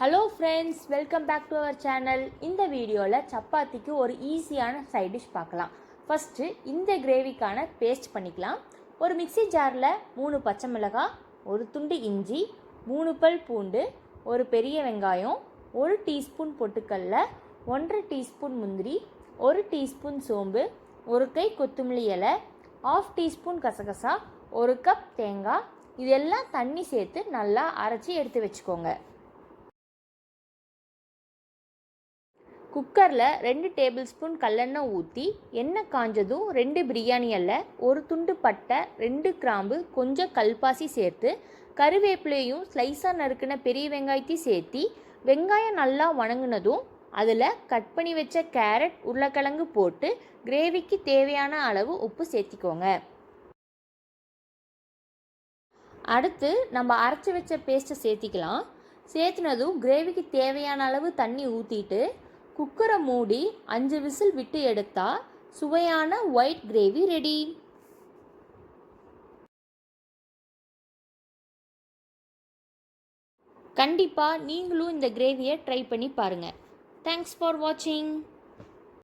Hello friends, welcome back to our channel. இந்த வீடியோவில் சப்பாத்திக்கு ஒரு ஈஸியான சைட் டிஷ் பார்க்கலாம். ஃபஸ்ட்டு இந்த கிரேவிக்கான பேஸ்ட் பண்ணிக்கலாம். ஒரு மிக்ஸி ஜாரில் 3 பச்சை மிளகாய், ஒரு துண்டு இஞ்சி, 3 பல் பூண்டு, ஒரு பெரிய வெங்காயம், 1 டீஸ்பூன் பொட்டுக்கடல, 1.5 டீஸ்பூன் முந்திரி, 1 டீஸ்பூன் சோம்பு, 1 கை கொத்தமல்லி இலை, 1/2 டீஸ்பூன் கசகசா, 1 கப் தேங்காய், இதெல்லாம் தண்ணி சேர்த்து நல்லா அரைச்சி எடுத்து வச்சுக்கோங்க. குக்கரில் 2 டேபிள் ஸ்பூன் கல்லெண்ணெய் ஊற்றி எண்ணெய் காஞ்சதும் 2 பிரியாணி இலை, 1 துண்டு பட்டை, 2 கிராம்பு, கொஞ்சம் கல்பாசி சேர்த்து கருவேப்பிலையும் ஸ்லைஸாக நறுக்கின பெரிய வெங்காயத்தையும் சேர்த்தி வெங்காயம் நல்லா வணங்கினதும் அதில் கட் பண்ணி வச்ச கேரட், உருளைக்கிழங்கு போட்டு கிரேவிக்கு தேவையான அளவு உப்பு சேர்த்திக்கோங்க. அடுத்து நம்ம அரைச்சி வச்ச பேஸ்ட்டை சேர்த்திக்கலாம். சேர்த்துனதும் கிரேவிக்கு தேவையான அளவு தண்ணி ஊற்றிட்டு குக்கரை மூடி 5 விசில் விட்டு எடுத்தால் சுவையான ஒயிட் கிரேவி ரெடி. கண்டிப்பாக நீங்களும் இந்த கிரேவியை ட்ரை பண்ணி பாருங்கள். தேங்க்ஸ் ஃபார் வாட்சிங்.